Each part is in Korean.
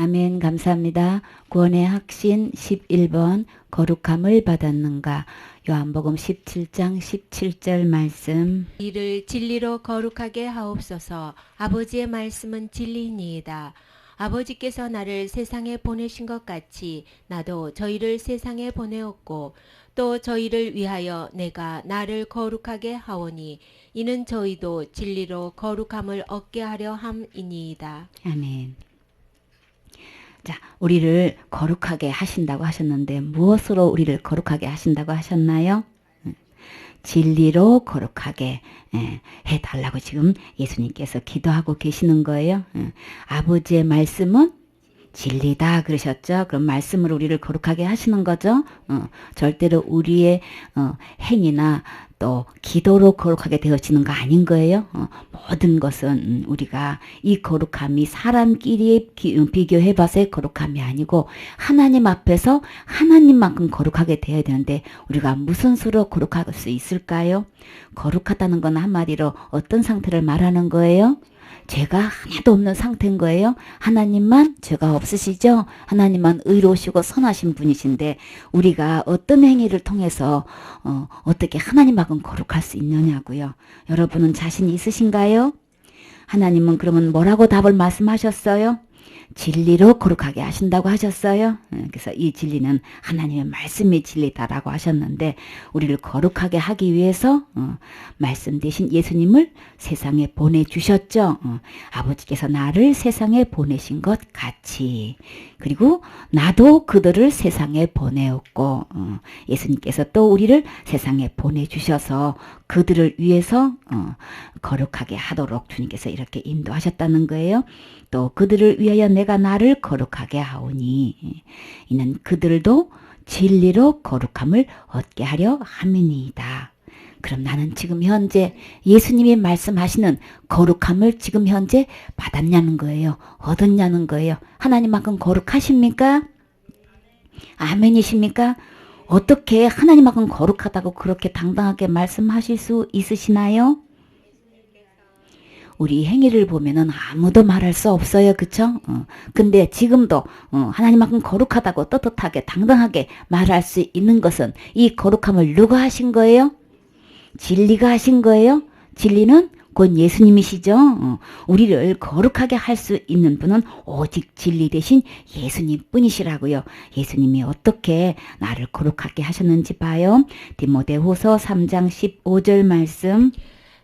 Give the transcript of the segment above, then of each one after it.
아멘. 감사합니다. 구원의 확신 11번 거룩함을 받았는가. 요한복음 17장 17절 말씀. 이를 진리로 거룩하게 하옵소서. 아버지의 말씀은 진리니이다. 아버지께서 나를 세상에 보내신 것 같이 나도 저희를 세상에 보내었고 또 저희를 위하여 내가 나를 거룩하게 하오니 이는 저희도 진리로 거룩함을 얻게 하려 함이니이다. 아멘. 자, 우리를 거룩하게 하신다고 하셨는데 무엇으로 우리를 거룩하게 하신다고 하셨나요? 진리로 거룩하게 해달라고 지금 예수님께서 기도하고 계시는 거예요. 아버지의 말씀은 진리다 그러셨죠. 그럼 말씀으로 우리를 거룩하게 하시는 거죠. 절대로 우리의 행위나 또 기도로 거룩하게 되어지는 거 아닌 거예요. 모든 것은 우리가 이 거룩함이 사람끼리 비교해봐서의 거룩함이 아니고 하나님 앞에서 하나님만큼 거룩하게 되어야 되는데 우리가 무슨 수로 거룩할 수 있을까요? 거룩하다는 건 한마디로 어떤 상태를 말하는 거예요? 죄가 하나도 없는 상태인 거예요. 하나님만 죄가 없으시죠? 하나님만 의로우시고 선하신 분이신데 우리가 어떤 행위를 통해서 어떻게 하나님만큼 거룩할 수 있느냐고요. 여러분은 자신 있으신가요? 하나님은 그러면 뭐라고 답을 말씀하셨어요? 진리로 거룩하게 하신다고 하셨어요. 그래서 이 진리는 하나님의 말씀이 진리다라고 하셨는데 우리를 거룩하게 하기 위해서 말씀 대신 예수님을 세상에 보내주셨죠. 아버지께서 나를 세상에 보내신 것 같이 그리고 나도 그들을 세상에 보내었고 예수님께서 또 우리를 세상에 보내주셔서 그들을 위해서 거룩하게 하도록 주님께서 이렇게 인도하셨다는 거예요. 또 그들을 위하여 내가 나를 거룩하게 하오니 이는 그들도 진리로 거룩함을 얻게 하려 함이니이다. 그럼 나는 지금 현재 예수님이 말씀하시는 거룩함을 지금 현재 받았냐는 거예요. 얻었냐는 거예요. 하나님만큼 거룩하십니까? 아멘이십니까? 어떻게 하나님만큼 거룩하다고 그렇게 당당하게 말씀하실 수 있으시나요? 우리 행위를 보면은 아무도 말할 수 없어요. 그쵸? 근데 지금도 하나님만큼 거룩하다고 떳떳하게 당당하게 말할 수 있는 것은 이 거룩함을 누가 하신 거예요? 진리가 하신 거예요? 진리는 곧 예수님이시죠. 우리를 거룩하게 할 수 있는 분은 오직 진리 대신 예수님 뿐이시라고요. 예수님이 어떻게 나를 거룩하게 하셨는지 봐요. 디모데후서 3장 15절 말씀.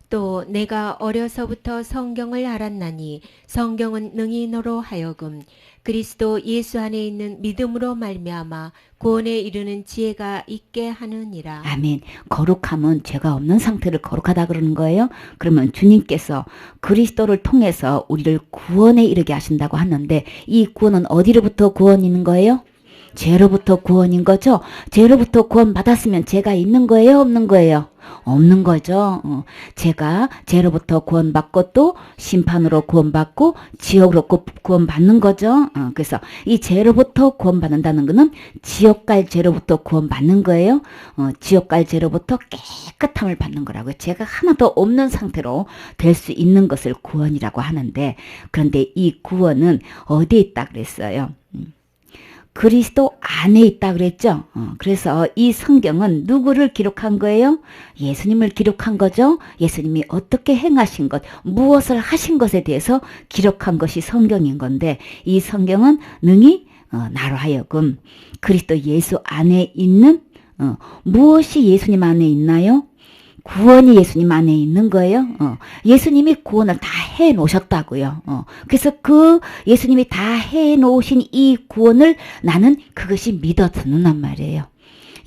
또 내가 어려서부터 성경을 알았나니 성경은 능인으로 하여금 그리스도 예수 안에 있는 믿음으로 말미암아 구원에 이르는 지혜가 있게 하느니라. 아멘. 거룩함은 죄가 없는 상태를 거룩하다 그러는 거예요. 그러면 주님께서 그리스도를 통해서 우리를 구원에 이르게 하신다고 하는데 이 구원은 어디로부터 구원인 거예요? 죄로부터 구원인 거죠. 죄로부터 구원 받았으면 죄가 있는 거예요, 없는 거예요? 없는 거죠. 제가 죄로부터 구원받고 또 심판으로 구원받고 지옥으로 구원받는 거죠. 그래서 이 죄로부터 구원받는다는 것은 지옥 갈 죄로부터 구원받는 거예요. 지옥 갈 죄로부터 깨끗함을 받는 거라고요. 죄가 하나도 없는 상태로 될 수 있는 것을 구원이라고 하는데 그런데 이 구원은 어디에 있다 그랬어요? 그리스도 안에 있다 그랬죠. 그래서 이 성경은 누구를 기록한 거예요? 예수님을 기록한 거죠. 예수님이 어떻게 행하신 것, 무엇을 하신 것에 대해서 기록한 것이 성경인 건데 이 성경은 능히 나로 하여금 그리스도 예수 안에 있는 무엇이 예수님 안에 있나요? 구원이 예수님 안에 있는 거예요. 예수님이 구원을 다 해놓으셨다고요. 그래서 그 예수님이 다 해놓으신 이 구원을 나는 그것이 믿어듣는단 말이에요.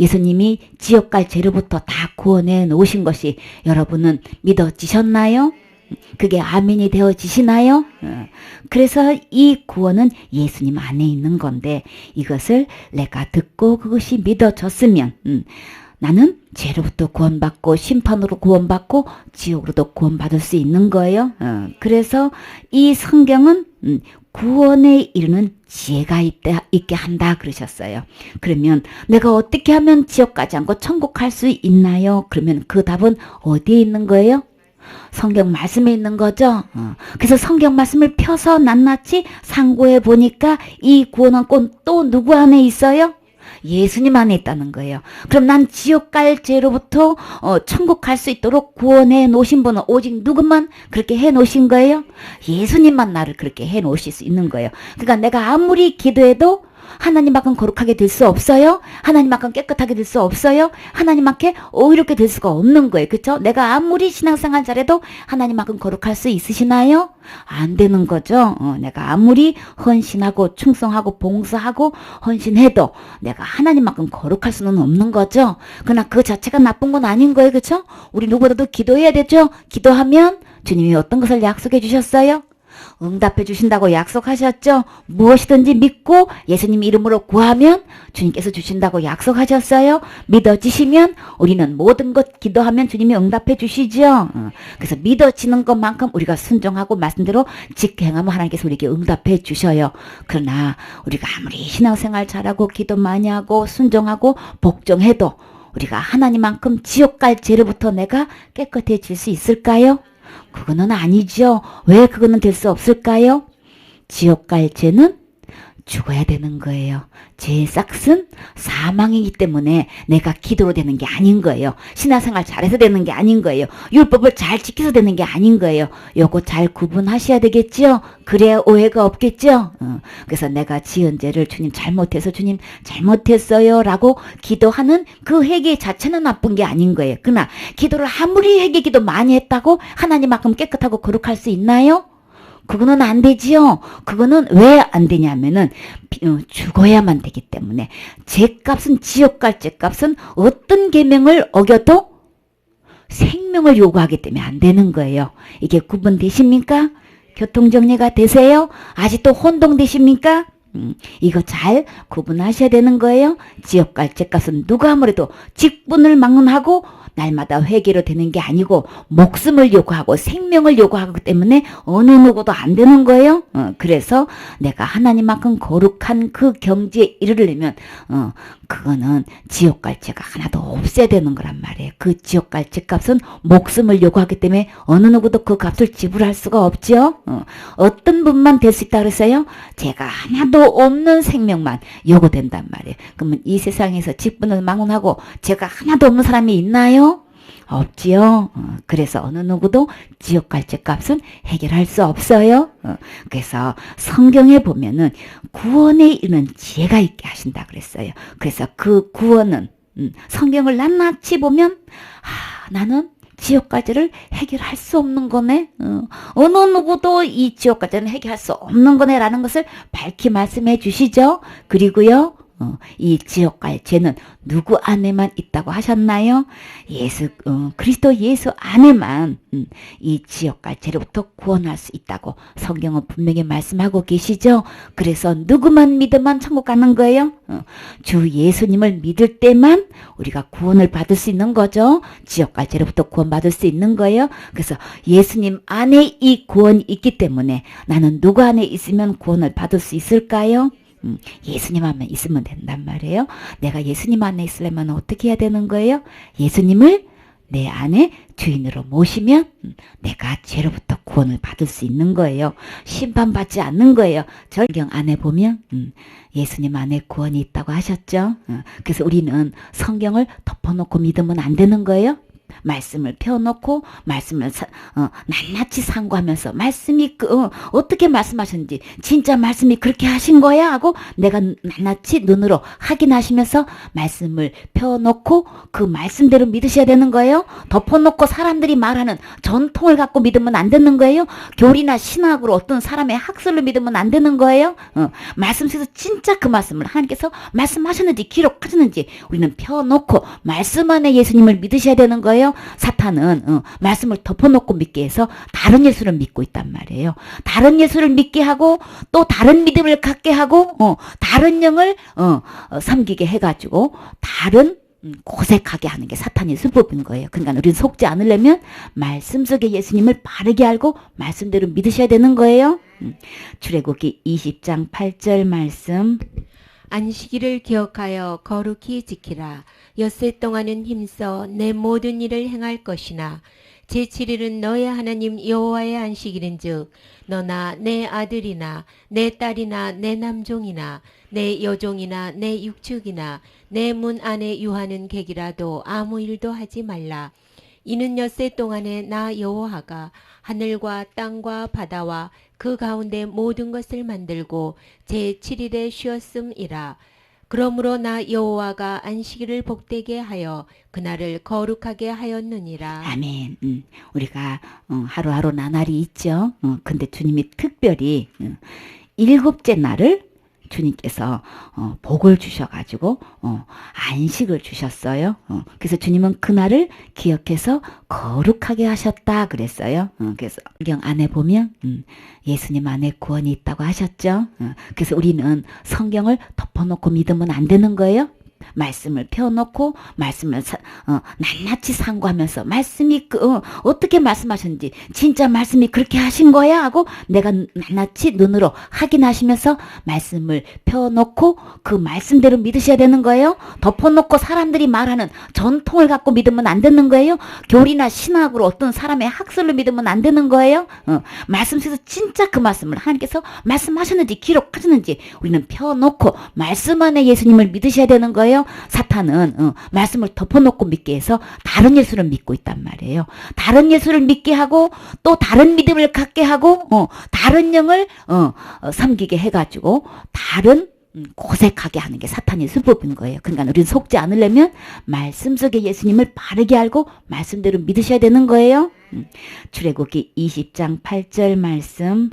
예수님이 지옥 갈 죄로부터 다 구원해 놓으신 것이 여러분은 믿어지셨나요? 그게 아멘이 되어지시나요? 그래서 이 구원은 예수님 안에 있는 건데 이것을 내가 듣고 그것이 믿어졌으면 나는 죄로부터 구원받고 심판으로 구원받고 지옥으로도 구원받을 수 있는 거예요. 그래서 이 성경은 구원에 이르는 지혜가 있게 한다 그러셨어요. 그러면 내가 어떻게 하면 지옥 가지 않고 천국 갈 수 있나요? 그러면 그 답은 어디에 있는 거예요? 성경 말씀에 있는 거죠. 그래서 성경 말씀을 펴서 낱낱이 상고해 보니까 이 구원은 또 누구 안에 있어요? 예수님 안에 있다는 거예요. 그럼 난 지옥 갈 죄로부터 천국 갈 수 있도록 구원해 놓으신 분은 오직 누구만 그렇게 해 놓으신 거예요? 예수님만 나를 그렇게 해 놓으실 수 있는 거예요. 그러니까 내가 아무리 기도해도 하나님만큼 거룩하게 될 수 없어요. 하나님만큼 깨끗하게 될 수 없어요. 하나님만큼 오이롭게 될 수가 없는 거예요. 그렇죠? 내가 아무리 신앙생활 잘해도 하나님만큼 거룩할 수 있으시나요? 안 되는 거죠. 내가 아무리 헌신하고 충성하고 봉사하고 헌신해도 내가 하나님만큼 거룩할 수는 없는 거죠. 그러나 그 자체가 나쁜 건 아닌 거예요. 그렇죠? 우리 누구보다도 기도해야 되죠. 기도하면 주님이 어떤 것을 약속해 주셨어요? 응답해 주신다고 약속하셨죠. 무엇이든지 믿고 예수님 이름으로 구하면 주님께서 주신다고 약속하셨어요. 믿어지시면 우리는 모든 것 기도하면 주님이 응답해 주시죠. 그래서 믿어지는 것만큼 우리가 순종하고 말씀대로 직행하면 하나님께서 우리에게 응답해 주셔요. 그러나 우리가 아무리 신앙생활 잘하고 기도 많이 하고 순종하고 복종해도 우리가 하나님만큼 지옥 갈 죄로부터 내가 깨끗해질 수 있을까요? 그거는 아니죠. 왜 그거는 될 수 없을까요? 지옥 갈 죄는 죽어야 되는 거예요. 죄의 싹은 사망이기 때문에 내가 기도로 되는 게 아닌 거예요. 신앙생활 잘해서 되는 게 아닌 거예요. 율법을 잘 지켜서 되는 게 아닌 거예요. 요거 잘 구분하셔야 되겠죠? 그래야 오해가 없겠죠? 그래서 내가 지은 죄를 주님 잘못해서 주님 잘못했어요 라고 기도하는 그 회개 자체는 나쁜 게 아닌 거예요. 그러나 기도를 아무리 회개 기도 많이 했다고 하나님만큼 깨끗하고 거룩할 수 있나요? 그거는 안 되지요. 그거는 왜 안 되냐면은 죽어야만 되기 때문에 죄값은 지옥 갈 죄값은 어떤 계명을 어겨도 생명을 요구하기 때문에 안 되는 거예요. 이게 구분되십니까? 교통정리가 되세요? 아직도 혼동되십니까? 이거 잘 구분하셔야 되는 거예요. 지옥 갈 죄값은 누가 아무래도 직분을 막론하고 날마다 회개로 되는 게 아니고 목숨을 요구하고 생명을 요구하기 때문에 어느 누구도 안 되는 거예요. 그래서 내가 하나님만큼 거룩한 그 경지에 이르려면 그거는 지옥 갈 죄가 하나도 없애야 되는 거란 말이에요. 그 지옥 갈 죄값은 목숨을 요구하기 때문에 어느 누구도 그 값을 지불할 수가 없죠. 어떤 분만 될 수 있다 그랬어요? 죄가 하나도 없는 생명만 요구된단 말이에요. 그러면 이 세상에서 직분을 막론하고 죄가 하나도 없는 사람이 있나요? 없지요. 그래서 어느 누구도 지옥 갈 죄값은 해결할 수 없어요. 그래서 성경에 보면은 구원에 이르는 지혜가 있게 하신다 그랬어요. 그래서 그 구원은 성경을 낱낱이 보면 나는 지옥 갈 죄를 해결할 수 없는 거네. 어느 누구도 이 지옥 갈 죄는 해결할 수 없는 거네라는 것을 밝히 말씀해 주시죠. 그리고요. 이 지옥 갈 죄는 누구 안에만 있다고 하셨나요? 그리스도 예수 안에만 이 지옥 갈 죄로부터 구원할 수 있다고 성경은 분명히 말씀하고 계시죠. 그래서 누구만 믿으면 천국 가는 거예요. 주 예수님을 믿을 때만 우리가 구원을 받을 수 있는 거죠. 지옥 갈 죄로부터 구원받을 수 있는 거예요. 그래서 예수님 안에 이 구원이 있기 때문에 나는 누구 안에 있으면 구원을 받을 수 있을까요? 예수님 안에 있으면 된단 말이에요. 내가 예수님 안에 있으려면 어떻게 해야 되는 거예요? 예수님을 내 안에 주인으로 모시면 내가 죄로부터 구원을 받을 수 있는 거예요. 심판받지 않는 거예요. 성경 안에 보면 예수님 안에 구원이 있다고 하셨죠. 그래서 우리는 성경을 덮어놓고 믿으면 안 되는 거예요. 말씀을 펴놓고 말씀을 낱낱이 상고하면서 말씀이 어떻게 말씀하셨는지 진짜 말씀이 그렇게 하신 거야 하고 내가 낱낱이 눈으로 확인하시면서 말씀을 펴놓고 그 말씀대로 믿으셔야 되는 거예요. 덮어놓고 사람들이 말하는 전통을 갖고 믿으면 안 되는 거예요. 교리나 신학으로 어떤 사람의 학설로 믿으면 안 되는 거예요. 말씀 속에서 진짜 그 말씀을 하나님께서 말씀하셨는지 기록하셨는지 우리는 펴놓고 말씀 안에 예수님을 믿으셔야 되는 거예요. 사탄은 말씀을 덮어놓고 믿게 해서 다른 예수를 믿고 있단 말이에요. 다른 예수를 믿게 하고 또 다른 믿음을 갖게 하고 다른 영을 섬기게 해가지고 다른 고색하게 하는 게 사탄의 수법인 거예요. 그러니까 우리는 속지 않으려면 말씀 속에 예수님을 바르게 알고 말씀대로 믿으셔야 되는 거예요. 출애굽기 20장 8절 말씀. 안식일을 기억하여 거룩히 지키라. 엿새 동안은 힘써 내 모든 일을 행할 것이나 제7일은 너의 하나님 여호와의 안식일인즉 너나 내 아들이나 내 딸이나 내 남종이나 내 여종이나 내 육축이나 내 문 안에 유하는 객이라도 아무 일도 하지 말라. 이는 엿새 동안에 나 여호와가 하늘과 땅과 바다와 그 가운데 모든 것을 만들고 제7일에 쉬었음이라. 그러므로 나 여호와가 안식일을 복되게 하여 그날을 거룩하게 하였느니라. 아멘. 우리가 하루하루 나날이 있죠. 근데 주님이 특별히 일곱째 날을 주님께서 복을 주셔가지고 안식을 주셨어요. 그래서 주님은 그날을 기억해서 거룩하게 하셨다 그랬어요. 그래서 성경 안에 보면 예수님 안에 구원이 있다고 하셨죠. 그래서 우리는 성경을 덮어놓고 믿으면 안 되는 거예요. 말씀을 펴놓고 말씀을 낱낱이 상고하면서 말씀이 어떻게 말씀하셨는지 진짜 말씀이 그렇게 하신 거야 하고 내가 낱낱이 눈으로 확인하시면서 말씀을 펴놓고 그 말씀대로 믿으셔야 되는 거예요. 덮어놓고 사람들이 말하는 전통을 갖고 믿으면 안 되는 거예요. 교리나 신학으로 어떤 사람의 학설로 믿으면 안 되는 거예요. 말씀 속에서 진짜 그 말씀을 하나님께서 말씀하셨는지 기록하셨는지 우리는 펴놓고 말씀 안에 예수님을 믿으셔야 되는 거예요. 사탄은 말씀을 덮어놓고 믿게 해서 다른 예수를 믿고 있단 말이에요. 다른 예수를 믿게 하고 또 다른 믿음을 갖게 하고 다른 영을 섬기게 해가지고 다른 고색하게 하는 게 사탄의 수법인 거예요. 그러니까 우리는 속지 않으려면 말씀 속에 예수님을 바르게 알고 말씀대로 믿으셔야 되는 거예요. 출애굽기 20장 8절 말씀.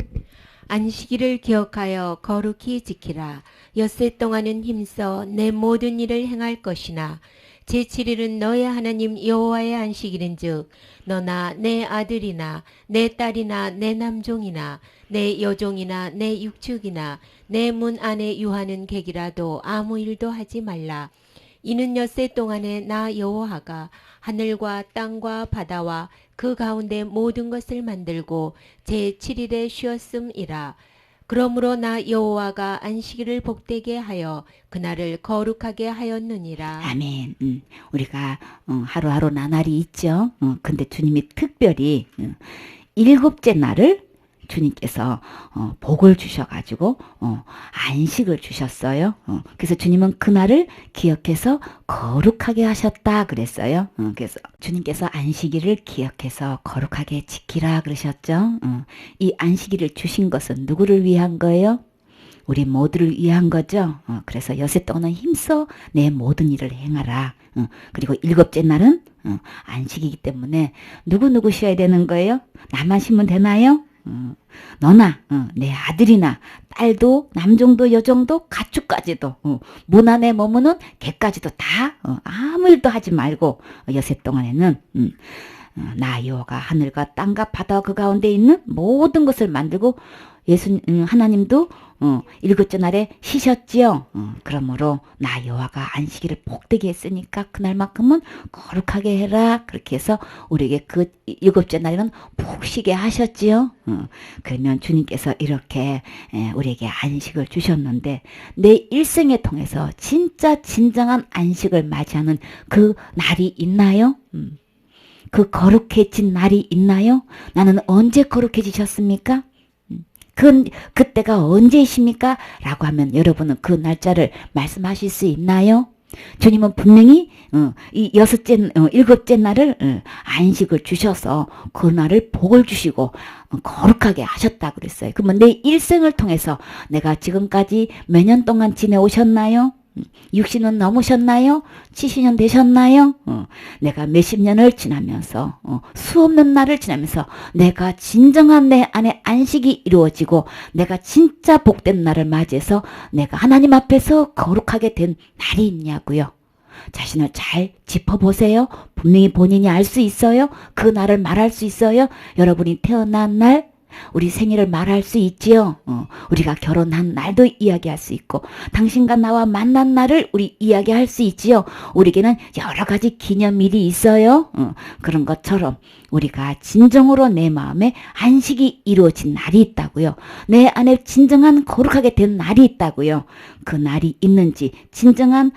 안식일을 기억하여 거룩히 지키라. 엿새 동안은 힘써 내 모든 일을 행할 것이나 제7일은 너의 하나님 여호와의 안식일인즉 너나 내 아들이나 내 딸이나 내 남종이나 내 여종이나 내 육축이나 내 문 안에 유하는 객이라도 아무 일도 하지 말라. 이는 엿새 동안에 나 여호와가 하늘과 땅과 바다와 그 가운데 모든 것을 만들고 제7일에 쉬었음이라. 그러므로 나 여호와가 안식일을 복되게 하여 그날을 거룩하게 하였느니라. 아멘. 우리가 하루하루 나날이 있죠. 근데 주님이 특별히 일곱째 날을 주님께서 복을 주셔가지고 안식을 주셨어요. 그래서 주님은 그날을 기억해서 거룩하게 하셨다 그랬어요. 그래서 주님께서 안식일을 기억해서 거룩하게 지키라 그러셨죠. 이 안식일을 주신 것은 누구를 위한 거예요? 우리 모두를 위한 거죠. 그래서 엿새 동안은 힘써 내 모든 일을 행하라. 그리고 일곱째 날은 안식이기 때문에 누구 쉬어야 되는 거예요? 나만 쉬면 되나요? 너나 내 아들이나 딸도 남종도 여종도 가축까지도 문 안에 머무는 개까지도 다 아무 일도 하지 말고 엿새 동안에는 나 여호와가 하늘과 땅과 바다와 그 가운데 있는 모든 것을 만들고 하나님도 일곱째 날에 쉬셨지요. 그러므로 나 여호와가 안식일을 복되게 했으니까 그날만큼은 거룩하게 해라. 그렇게 해서 우리에게 그 일곱째 날에는 푹 쉬게 하셨지요. 그러면 주님께서 이렇게 우리에게 안식을 주셨는데 내 일생에 통해서 진짜 진정한 안식을 맞이하는 그 날이 있나요? 그 거룩해진 날이 있나요? 나는 언제 거룩해지셨습니까? 그때가 언제이십니까? 라고 하면 여러분은 그 날짜를 말씀하실 수 있나요? 주님은 분명히 이 일곱째 날을 안식을 주셔서 그 날을 복을 주시고 거룩하게 하셨다 그랬어요. 그러면 내 일생을 통해서 내가 지금까지 몇 년 동안 지내오셨나요? 60년 넘으셨나요? 70년 되셨나요? 내가 몇십 년을 지나면서 수없는 날을 지나면서 내가 진정한 내 안에 안식이 이루어지고 내가 진짜 복된 날을 맞이해서 내가 하나님 앞에서 거룩하게 된 날이 있냐고요. 자신을 잘 짚어보세요. 분명히 본인이 알 수 있어요. 그 날을 말할 수 있어요. 여러분이 태어난 날, 우리 생일을 말할 수 있지요. 우리가 결혼한 날도 이야기할 수 있고 당신과 나와 만난 날을 우리 이야기할 수 있지요. 우리에게는 여러 가지 기념일이 있어요. 그런 것처럼 우리가 진정으로 내 마음에 안식이 이루어진 날이 있다고요. 내 안에 진정한 거룩하게 된 날이 있다고요. 그 날이 있는지 진정한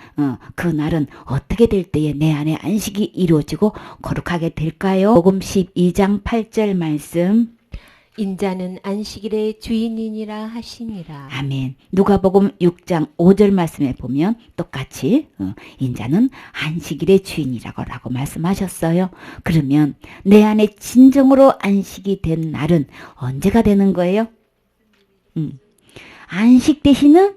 그 날은 어떻게 될 때에 내 안에 안식이 이루어지고 거룩하게 될까요? 복음 12장 8절 말씀. 인자는 안식일의 주인이니라 하시니라. 아멘. 누가복음 6장 5절 말씀에 보면 똑같이 인자는 안식일의 주인이라고 말씀하셨어요. 그러면 내 안에 진정으로 안식이 된 날은 언제가 되는 거예요? 안식 되시는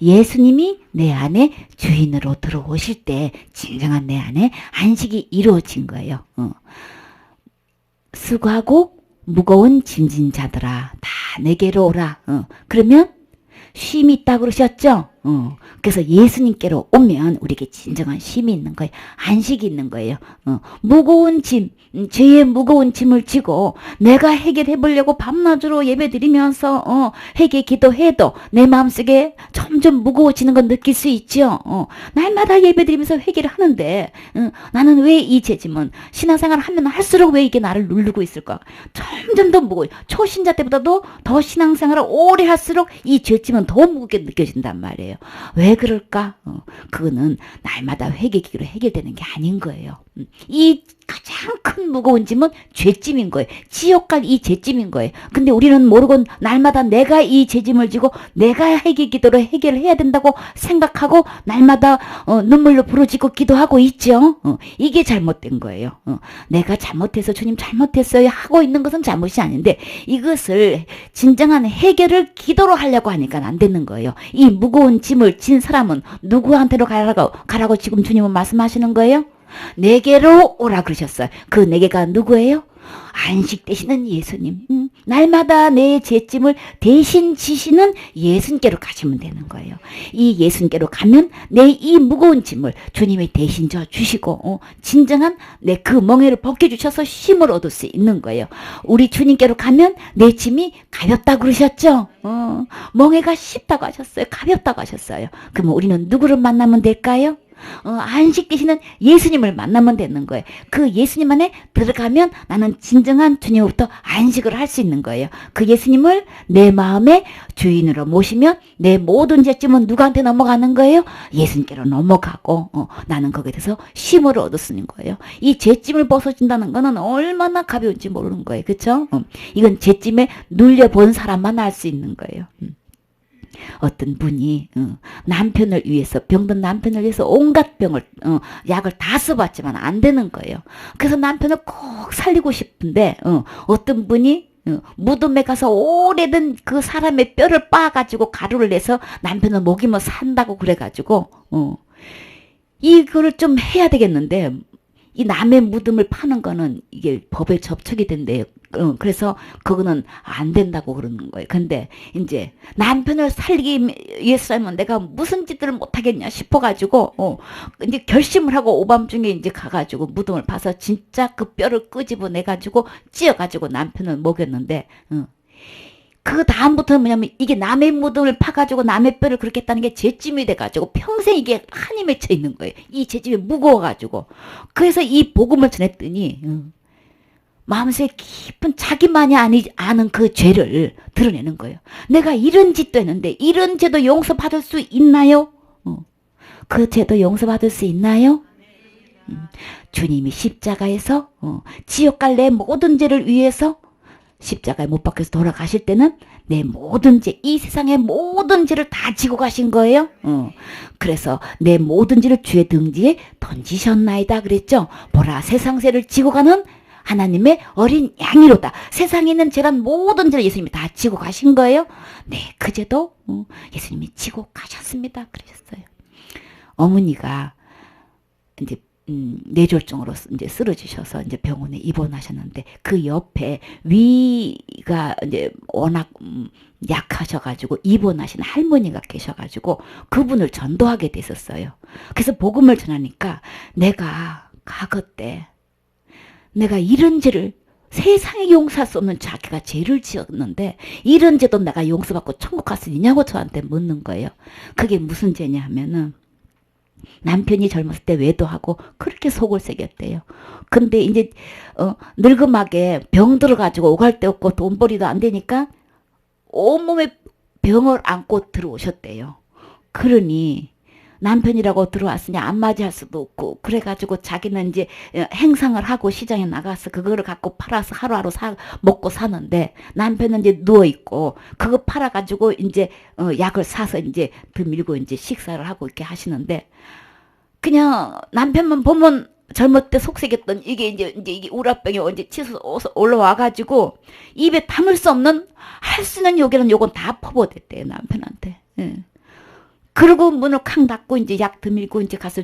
예수님이 내 안에 주인으로 들어오실 때 진정한 내 안에 안식이 이루어진 거예요. 수고하고 무거운 짐진 자들아 다 내게로 오라. 그러면 쉼이 있다고 그러셨죠? 그래서 예수님께로 오면 우리에게 진정한 쉼이 있는 거예요. 안식이 있는 거예요. 무거운 짐, 죄의 무거운 짐을 지고 내가 해결해 보려고 밤낮으로 예배 드리면서 회개 기도해도 내 마음속에 점점 무거워지는 건 느낄 수 있죠. 날마다 예배 드리면서 회개를 하는데 나는 왜 이 죄짐은 신앙생활을 하면 할수록 왜 이게 나를 누르고 있을까? 점점 더 무거워요. 초신자 때보다도 더 신앙생활을 오래 할수록 이 죄짐은 더 무겁게 느껴진단 말이에요. 왜 그럴까? 그거는 날마다 회개기로 해결되는 게 아닌 거예요. 이 가장 큰 무거운 짐은 죄짐인 거예요. 지옥 갈 이 죄짐인 거예요. 근데 우리는 모르고 날마다 내가 이 죄짐을 지고 내가 회개기도로 해결을 해야 된다고 생각하고 날마다 눈물로 부러지고 기도하고 있죠. 이게 잘못된 거예요. 내가 잘못해서 주님 잘못했어요 하고 있는 것은 잘못이 아닌데 이것을 진정한 해결을 기도로 하려고 하니까 안 되는 거예요. 이 무거운 짐을 진 사람은 누구한테로 가라고 지금 주님은 말씀하시는 거예요? 내게로 오라 그러셨어요. 그 내게가 누구예요? 안식 되시는 예수님. 날마다 내 죄짐을 대신 지시는 예수님께로 가시면 되는 거예요. 이 예수님께로 가면 내 이 무거운 짐을 주님이 대신 져 주시고 진정한 내 그 멍에를 벗겨주셔서 쉼을 얻을 수 있는 거예요. 우리 주님께로 가면 내 짐이 가볍다고 그러셨죠? 멍에가 쉽다고 하셨어요. 가볍다고 하셨어요. 그러면 우리는 누구를 만나면 될까요? 안식 되시는 예수님을 만나면 되는 거예요. 그 예수님 안에 들어가면 나는 진정한 주님으로부터 안식을 할 수 있는 거예요. 그 예수님을 내 마음의 주인으로 모시면 내 모든 죄짐은 누구한테 넘어가는 거예요? 예수님께로 넘어가고 나는 거기에 대해서 쉼을 얻을 수 있는 거예요. 이 죄짐을 벗어진다는 거는 얼마나 가벼운지 모르는 거예요. 그렇죠? 이건 죄짐에 눌려본 사람만 알 수 있는 거예요. 어떤 분이 남편을 위해서 병든 남편을 위해서 온갖 병을 약을 다 써봤지만 안 되는 거예요. 그래서 남편을 꼭 살리고 싶은데 어떤 분이 무덤에 가서 오래된 그 사람의 뼈를 빻아가지고 가루를 내서 남편을 먹이면 산다고 그래가지고 이거를 좀 해야 되겠는데 이 남의 무덤을 파는 거는 이게 법에 접촉이 된대요. 그래서 그거는 안 된다고 그러는 거예요. 근데 이제 남편을 살리기 위해서면 내가 무슨 짓들을 못하겠냐 싶어가지고 이제 결심을 하고 오밤중에 이제 가가지고 무덤을 파서 진짜 그 뼈를 끄집어내가지고 찧어가지고 남편을 먹였는데 그 다음부터는 뭐냐면 이게 남의 무덤을 파가지고 남의 뼈를 그렇게 했다는 게 죄짐이 돼가지고 평생 이게 한이 맺혀 있는 거예요. 이 죄짐이 무거워가지고. 그래서 이 복음을 전했더니 마음속에 깊은 자기만이 아는 그 죄를 드러내는 거예요. 내가 이런 짓도 했는데 이런 죄도 용서받을 수 있나요? 그 죄도 용서받을 수 있나요? 주님이 십자가에서 지옥 갈 내 모든 죄를 위해서 십자가에 못 박혀서 돌아가실 때는 내 모든 죄, 이 세상의 모든 죄를 다 지고 가신 거예요. 그래서 내 모든 죄를 주의 등지에 던지셨나이다 그랬죠. 보라 세상죄를 지고 가는 하나님의 어린 양이로다. 세상에 있는 죄란 모든 죄를 예수님이 다 지고 가신 거예요. 네, 그 죄도 예수님이 지고 가셨습니다. 그러셨어요. 어머니가 이제 뇌졸중으로 이제 쓰러지셔서 이제 병원에 입원하셨는데 그 옆에 위가 이제 워낙 약하셔가지고 입원하신 할머니가 계셔가지고 그분을 전도하게 됐었어요. 그래서 복음을 전하니까 내가 과거 때 내가 이런 죄를 세상에 용서할 수 없는 자기가 죄를 지었는데 이런 죄도 내가 용서받고 천국 갈 수 있냐고 저한테 묻는 거예요. 그게 무슨 죄냐 하면은 남편이 젊었을 때 외도하고 그렇게 속을 새겼대요. 근데 이제 늙음하게 병 들어가지고 오갈 데 없고 돈벌이도 안 되니까 온몸에 병을 안고 들어오셨대요. 그러니 남편이라고 들어왔으니 안 맞이할 수도 없고 그래가지고 자기는 이제 행상을 하고 시장에 나가서 그거를 갖고 팔아서 하루하루 먹고 사는데 남편은 이제 누워있고 그거 팔아가지고 이제 약을 사서 이제 들밀고 이제 식사를 하고 이렇게 하시는데 그냥 남편만 보면 젊을 때 속색였던 이게 이게 우라병이 언제 치솟아 올라와가지고 입에 담을 수 없는 할 수 있는 요건 다 퍼부어댔대요 남편한테. 예. 그리고 문을 쾅 닫고 이제 약 드밀고 이제 가서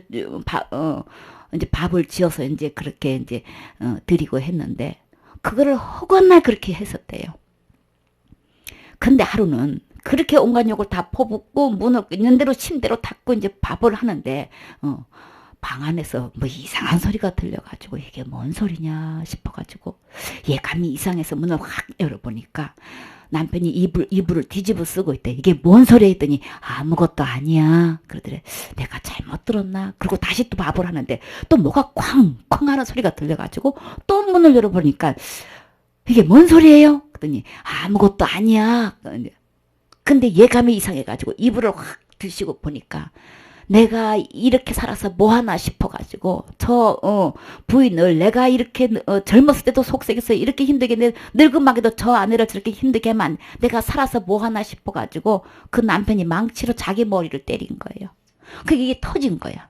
이제 밥을 지어서 이제 그렇게 이제 드리고 했는데 그거를 허건날 그렇게 했었대요. 근데 하루는 그렇게 온갖 욕을 다 퍼붓고 문을 있는 대로 침대로 닫고 이제 밥을 하는데 방 안에서 뭐 이상한 소리가 들려가지고 이게 뭔 소리냐 싶어가지고 예감이 이상해서 문을 확 열어보니까 남편이 이불을 뒤집어 쓰고 있대. 이게 뭔 소리야 했더니 아무것도 아니야. 그러더래. 내가 잘못 들었나? 그리고 다시 또 밥을 하는데 또 뭐가 쾅쾅 하는 소리가 들려가지고 또 문을 열어보니까 이게 뭔 소리예요? 그러더니 아무것도 아니야. 근데 예감이 이상해가지고 이불을 확 드시고 보니까 내가 이렇게 살아서 뭐하나 싶어가지고 저 부인을 내가 이렇게 젊었을 때도 속색에서 이렇게 힘들게 늙음하게도 저 아내를 저렇게 힘들게만 내가 살아서 뭐하나 싶어가지고 그 남편이 망치로 자기 머리를 때린 거예요. 그게 이게 터진 거야.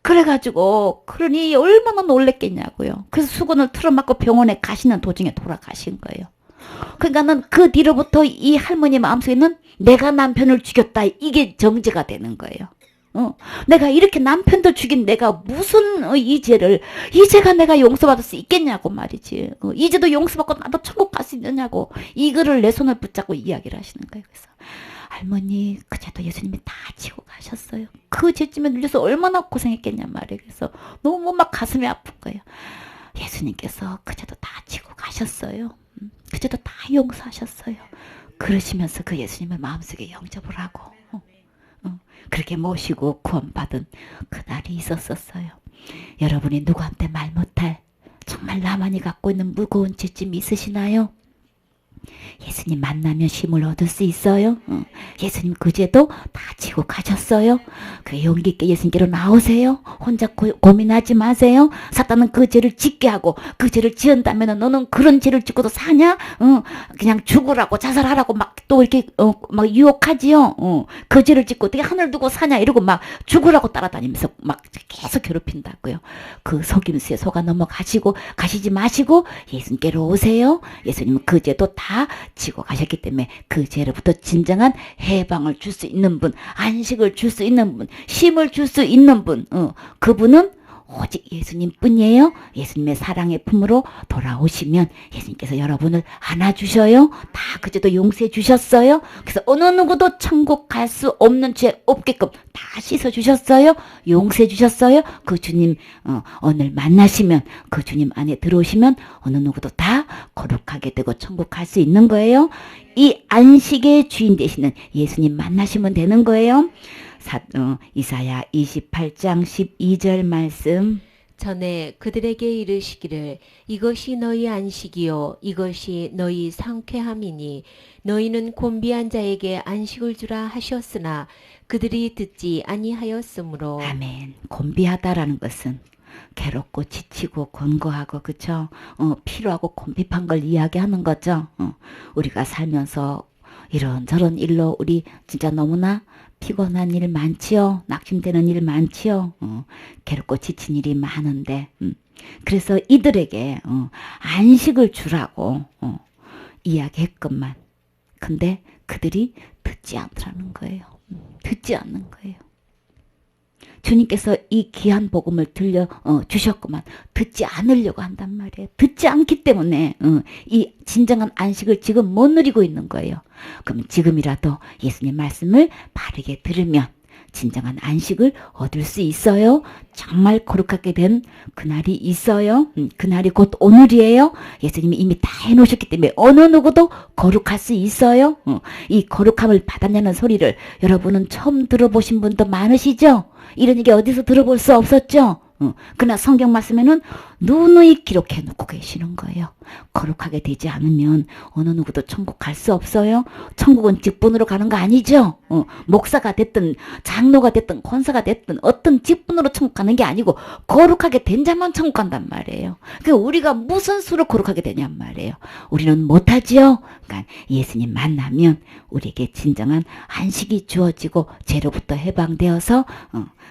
그래가지고 그러니 얼마나 놀랬겠냐고요. 그래서 수건을 틀어막고 병원에 가시는 도중에 돌아가신 거예요. 그러니까 는 그 뒤로부터 이 할머니 마음속에는 내가 남편을 죽였다 이게 정제가 되는 거예요. 내가 이렇게 남편도 죽인 내가 무슨 이 죄가 내가 용서받을 수 있겠냐고 말이지. 이제도 용서받고 나도 천국 갈 수 있느냐고 이거를 내 손을 붙잡고 이야기를 하시는 거예요. 그래서 할머니 그 죄도 예수님이 다 지고 가셨어요. 그 죄쯤에 눌려서 얼마나 고생했겠냐 말이에요. 그래서 너무 막 가슴이 아픈 거예요. 예수님께서 그 죄도 다 지고 가셨어요. 그 죄도 다 용서하셨어요. 그러시면서 그 예수님을 마음속에 영접을 하고 그렇게 모시고 구원받은 그날이 있었어요. 여러분이 누구한테 말 못할 정말 나만이 갖고 있는 무거운 죄짐이 있으시나요? 예수님 만나면 쉼을 얻을 수 있어요. 예수님 그 죄도 다 지고 가셨어요. 그 용기 있게 예수님께로 나오세요. 혼자 고민하지 마세요. 사탄은 그 죄를 짓게 하고 그 죄를 지은다면 너는 그런 죄를 짓고도 사냐? 그냥 죽으라고 자살하라고 막 또 이렇게 막 유혹하지요. 그 죄를 짓고 어떻게 하늘 두고 사냐 이러고 막 죽으라고 따라다니면서 막 계속 괴롭힌다고요. 그 속임수에 속아 가시지 마시고 예수님께로 오세요. 예수님은 그 죄도 다 지고 가셨기 때문에 그 죄로부터 진정한 해방을 줄 수 있는 분, 안식을 줄 수 있는 분, 쉼을 줄 수 있는 분, 그분은 오직 예수님뿐이에요. 예수님의 사랑의 품으로 돌아오시면 예수님께서 여러분을 안아주셔요. 다 그 죄도 용서해 주셨어요. 그래서 어느 누구도 천국 갈 수 없는 죄 없게끔 다 씻어 주셨어요. 용서해 주셨어요. 그 주님 오늘 만나시면 그 주님 안에 들어오시면 어느 누구도 다 거룩하게 되고 천국 갈 수 있는 거예요. 이 안식의 주인 되시는 예수님 만나시면 되는 거예요. 이사야 28장 12절 말씀. 전에 그들에게 이르시기를 이것이 너희 안식이요 이것이 너희 상쾌함이니 너희는 곤비한 자에게 안식을 주라 하셨으나 그들이 듣지 아니하였으므로. 아멘. 곤비하다라는 것은 괴롭고 지치고 곤고하고 그쵸? 피로하고 곤핍한 걸 이야기하는 거죠. 우리가 살면서 이런저런 일로 우리 진짜 너무나 피곤한 일 많지요. 낙심되는 일 많지요. 괴롭고 지친 일이 많은데 그래서 이들에게 안식을 주라고 이야기했건만 근데 그들이 듣지 않더라는 거예요. 듣지 않는 거예요. 주님께서 이 귀한 복음을 들려 주셨구만 듣지 않으려고 한단 말이에요. 듣지 않기 때문에 이 진정한 안식을 지금 못 누리고 있는 거예요. 그러면 지금이라도 예수님 말씀을 바르게 들으면 진정한 안식을 얻을 수 있어요. 정말 거룩하게 된 그날이 있어요. 그날이 곧 오늘이에요. 예수님이 이미 다 해놓으셨기 때문에 어느 누구도 거룩할 수 있어요. 이 거룩함을 받았냐는 소리를 여러분은 처음 들어보신 분도 많으시죠? 이런 얘기 어디서 들어볼 수 없었죠? 그러나 성경 말씀에는 누누이 기록해 놓고 계시는 거예요. 거룩하게 되지 않으면 어느 누구도 천국 갈 수 없어요. 천국은 직분으로 가는 거 아니죠. 목사가 됐든 장로가 됐든 권사가 됐든 어떤 직분으로 천국 가는 게 아니고 거룩하게 된 자만 천국 간단 말이에요. 그 우리가 무슨 수로 거룩하게 되냔 말이에요. 우리는 못하지요. 그러니까 예수님 만나면 우리에게 진정한 안식이 주어지고 죄로부터 해방되어서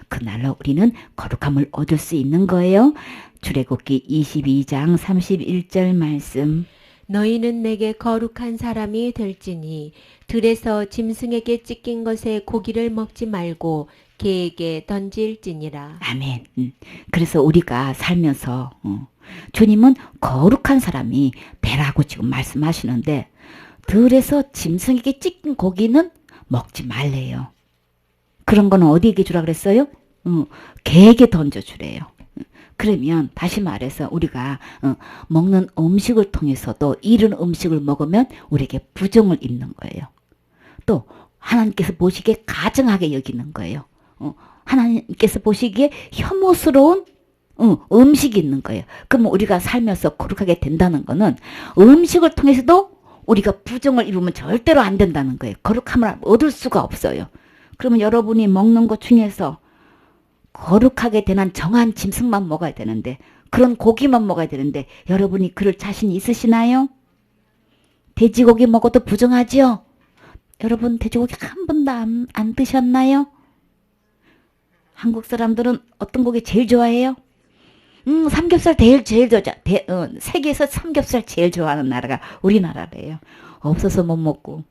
그날로 우리는 거룩함을 얻을 수 있는 거예요. 출애굽기 22장 31절 말씀. 너희는 내게 거룩한 사람이 될지니 들에서 짐승에게 찢긴 것의 고기를 먹지 말고 개에게 던질지니라. 아멘. 그래서 우리가 살면서 주님은 거룩한 사람이 되라고 지금 말씀하시는데 들에서 짐승에게 찢긴 고기는 먹지 말래요. 그런 거는 어디에게 주라 그랬어요? 개에게 던져주래요. 그러면 다시 말해서 우리가 먹는 음식을 통해서도 이런 음식을 먹으면 우리에게 부정을 입는 거예요. 또 하나님께서 보시기에 가증하게 여기는 거예요. 하나님께서 보시기에 혐오스러운 음식이 있는 거예요. 그럼 우리가 살면서 거룩하게 된다는 거는 음식을 통해서도 우리가 부정을 입으면 절대로 안 된다는 거예요. 거룩함을 얻을 수가 없어요. 그러면 여러분이 먹는 것 중에서 거룩하게 되는 정한 짐승만 먹어야 되는데 그런 고기만 먹어야 되는데 여러분이 그럴 자신 있으시나요? 돼지고기 먹어도 부정하지요? 여러분 돼지고기 한 번도 안 드셨나요? 한국 사람들은 어떤 고기 제일 좋아해요? 삼겹살 제일 좋아. 세계에서 삼겹살 제일 좋아하는 나라가 우리나라래요. 없어서 못 먹고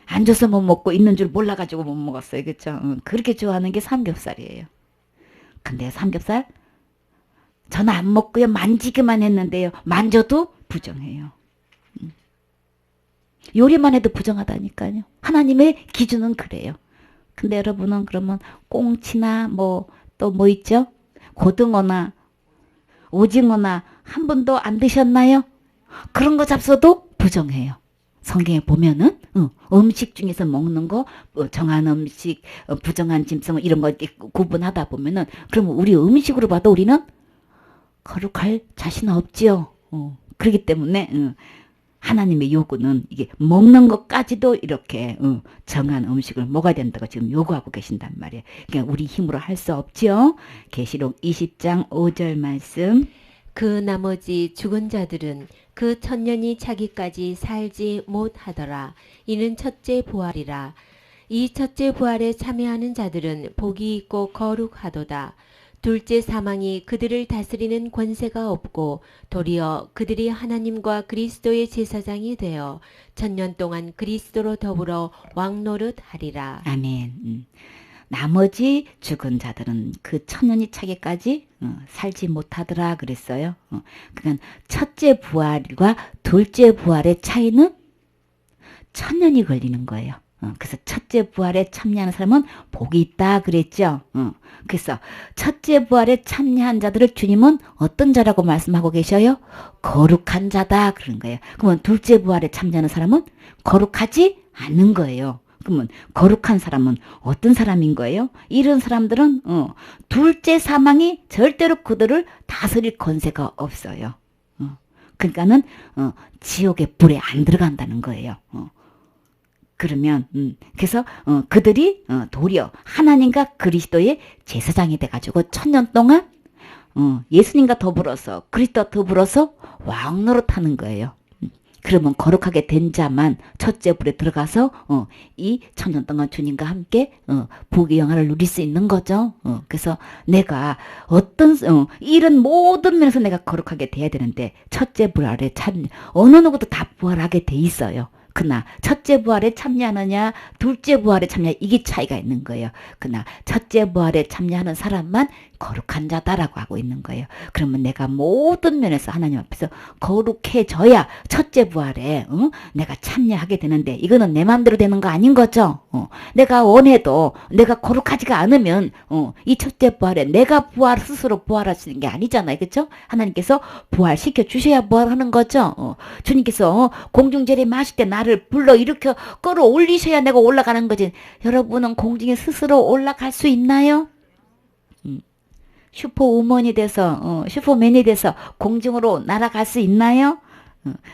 안 줘서 못 먹고 있는 줄 몰라가지고 못 먹었어요. 그렇죠? 그렇게 좋아하는 게 삼겹살이에요. 근데 삼겹살 저는 안 먹고요. 만지기만 했는데요. 만져도 부정해요. 요리만 해도 부정하다니까요. 하나님의 기준은 그래요. 근데 여러분은 그러면 꽁치나 또 뭐 있죠? 고등어나 오징어나 한 번도 안 드셨나요? 그런 거 잡숴도 부정해요. 성경에 보면은 음식 중에서 먹는 거 정한 음식 부정한 짐승 이런 거 구분하다 보면은 그러면 우리 음식으로 봐도 우리는 거룩할 자신 없지요. 그렇기 때문에 하나님의 요구는 이게 먹는 것까지도 이렇게 정한 음식을 먹어야 된다고 지금 요구하고 계신단 말이에요. 그러니까 우리 힘으로 할 수 없지요. 계시록 20장 5절 말씀. 그 나머지 죽은 자들은 그 천년이 차기까지 살지 못하더라. 이는 첫째 부활이라. 이 첫째 부활에 참여하는 자들은 복이 있고 거룩하도다. 둘째 사망이 그들을 다스리는 권세가 없고 도리어 그들이 하나님과 그리스도의 제사장이 되어 천년 동안 그리스도로 더불어 왕노릇 하리라. 아멘. 나머지 죽은 자들은 그 천년이 차기까지 살지 못하더라 그랬어요. 그러니까 첫째 부활과 둘째 부활의 차이는 천년이 걸리는 거예요. 그래서 첫째 부활에 참여하는 사람은 복이 있다 그랬죠. 그래서 첫째 부활에 참여한 자들을 주님은 어떤 자라고 말씀하고 계셔요? 거룩한 자다 그런 거예요. 그러면 둘째 부활에 참여하는 사람은 거룩하지 않는 거예요. 그러면 거룩한 사람은 어떤 사람인 거예요? 이런 사람들은 둘째 사망이 절대로 그들을 다스릴 권세가 없어요. 그러니까는 지옥의 불에 안 들어간다는 거예요. 그러면 그래서 그들이 도리어 하나님과 그리스도의 제사장이 돼가지고 천년 동안 예수님과 더불어서 그리스도와 더불어서 왕노릇하는 거예요. 그러면 거룩하게 된 자만 첫째 불에 들어가서 이 천년 동안 주님과 함께 복의 영화를 누릴 수 있는 거죠. 그래서 내가 이런 모든 면에서 내가 거룩하게 돼야 되는데 첫째 불 아래 참 어느 누구도 다 부활하게 돼 있어요. 그러나 첫째 부활에 참여하느냐 둘째 부활에 참여, 이게 차이가 있는 거예요. 그러나 첫째 부활에 참여하는 사람만 거룩한 자다라고 하고 있는 거예요. 그러면 내가 모든 면에서 하나님 앞에서 거룩해져야 첫째 부활에 내가 참여하게 되는데, 이거는 내 마음대로 되는 거 아닌 거죠. 내가 원해도 내가 거룩하지가 않으면 이 첫째 부활에 내가 스스로 부활하시는 게 아니잖아요. 그렇죠? 하나님께서 부활시켜 주셔야 부활하는 거죠. 주님께서 공중제림하실 때 나를 불러 일으켜 끌어올리셔야 내가 올라가는 거지. 여러분은 공중에 스스로 올라갈 수 있나요? 슈퍼우먼이 돼서 슈퍼맨이 돼서 공중으로 날아갈 수 있나요?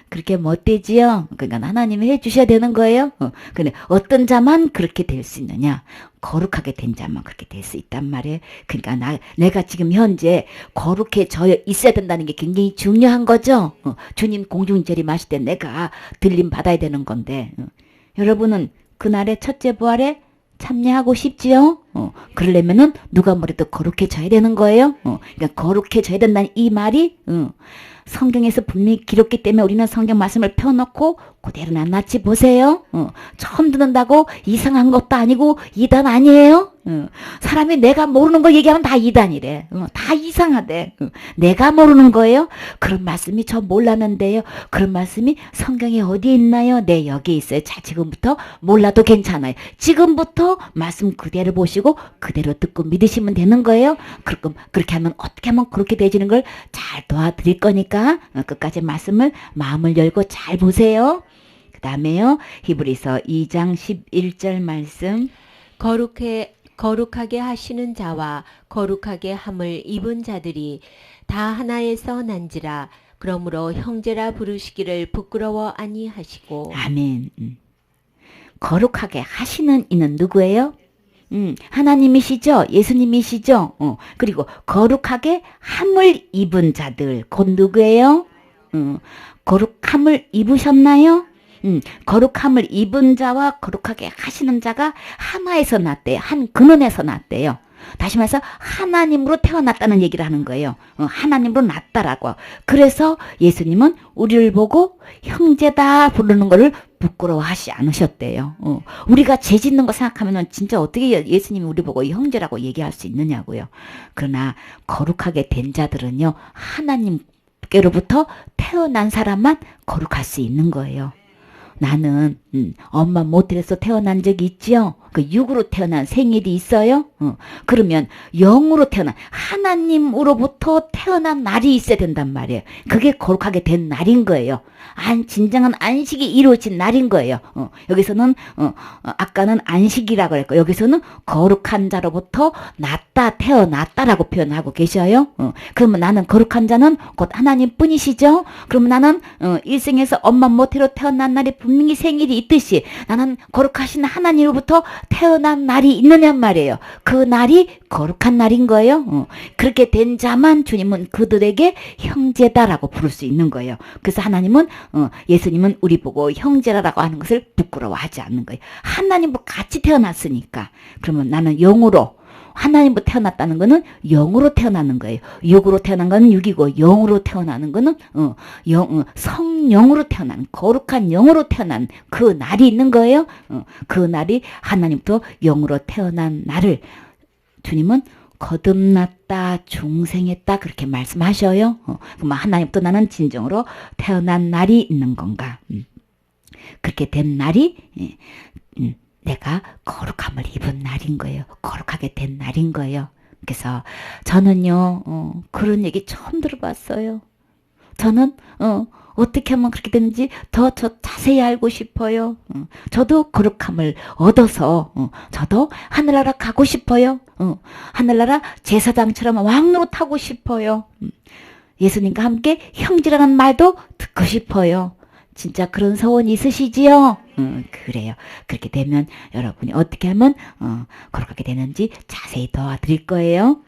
그렇게 못 되지요. 그러니까 하나님이 해주셔야 되는 거예요. 근데 어떤 자만 그렇게 될 수 있느냐? 거룩하게 된 자만 그렇게 될 수 있단 말이에요. 그러니까 내가 지금 현재 거룩해져 있어야 된다는 게 굉장히 중요한 거죠. 주님 공중재림하실 때 내가 들림 받아야 되는 건데, 여러분은 그날의 첫째 부활에 참여하고 싶지요? 그러려면은 누가 뭐래도 거룩해져야 되는 거예요. 그러니까 거룩해져야 된다는 이 말이 성경에서 분명히 기록했기 때문에 우리는 성경 말씀을 펴놓고 그대로 낱낱이 보세요. 처음 듣는다고 이상한 것도 아니고 이단 아니에요. 사람이 내가 모르는 거 얘기하면 다 이단이래. 다 이상하대. 내가 모르는 거예요. 그런 말씀이 저 몰랐는데요. 그런 말씀이 성경에 어디에 있나요? 네, 여기 있어요. 자, 지금부터 몰라도 괜찮아요. 지금부터 말씀 그대로 보시고 그대로 듣고 믿으시면 되는 거예요. 그렇게 하면 어떻게 하면 그렇게 되지는 걸 잘 도와드릴 거니까 끝까지 말씀을 마음을 열고 잘 보세요. 그 다음에요, 히브리서 2장 11절 말씀. 거룩하게 하시는 자와 거룩하게 함을 입은 자들이 다 하나에서 난지라. 그러므로 형제라 부르시기를 부끄러워 아니하시고. 아멘. 거룩하게 하시는 이는 누구예요? 하나님이시죠? 예수님이시죠? 그리고 거룩하게 함을 입은 자들, 곧 누구예요? 거룩함을 입으셨나요? 거룩함을 입은 자와 거룩하게 하시는 자가 하나에서 났대요. 한 근원에서 났대요. 다시 말해서 하나님으로 태어났다는 얘기를 하는 거예요. 하나님으로 났다라고. 그래서 예수님은 우리를 보고 형제다 부르는 거를 부끄러워하지 않으셨대요. 우리가 죄 짓는 거 생각하면 진짜 어떻게 예수님이 우리 보고 형제라고 얘기할 수 있느냐고요. 그러나 거룩하게 된 자들은요, 하나님께로부터 태어난 사람만 거룩할 수 있는 거예요. 나는 엄마 모텔에서 태어난 적이 있지요. 그 육으로 태어난 생일이 있어요. 그러면 영으로 태어난 하나님으로부터 태어난 날이 있어야 된단 말이에요. 그게 거룩하게 된 날인 거예요. 진정한 안식이 이루어진 날인 거예요. 여기서는 아까는 안식이라고 했고, 여기서는 거룩한 자로부터 태어났다라고 표현하고 계셔요. 그러면 나는 거룩한 자는 곧 하나님 뿐이시죠. 그러면 나는 일생에서 엄마 모태로 태어난 날이 분명히 생일이 있듯이 나는 거룩하신 하나님으로부터 태어난 날이 있느냐 말이에요. 그 날이 거룩한 날인 거예요. 그렇게 된 자만 주님은 그들에게 형제다라고 부를 수 있는 거예요. 그래서 하나님은 예수님은 우리 보고 형제라고 하는 것을 부끄러워하지 않는 거예요. 하나님과 같이 태어났으니까. 그러면 나는 영으로, 하나님부터 태어났다는 거는 영으로 태어나는 거예요. 육으로 태어난 거는 육이고, 영으로 태어나는 거는 성령으로 태어난, 거룩한 영으로 태어난 그 날이 있는 거예요. 그 날이 하나님부터 영으로 태어난 날을 주님은 거듭났다, 중생했다, 그렇게 말씀하셔요. 그럼 하나님부터 나는 진정으로 태어난 날이 있는 건가? 그렇게 된 날이 내가 거룩함을 입은 날인 거예요. 거룩하게 된 날인 거예요. 그래서 저는요, 그런 얘기 처음 들어봤어요. 저는 어떻게 하면 그렇게 되는지 더 자세히 알고 싶어요. 저도 거룩함을 얻어서 저도 하늘나라 가고 싶어요. 하늘나라 제사장처럼 왕으로 타고 싶어요. 예수님과 함께 형제라는 말도 듣고 싶어요. 진짜 그런 소원이 있으시지요? 그래요. 그렇게 되면 여러분이 어떻게 하면 거룩하게 되는지 자세히 도와드릴 거예요.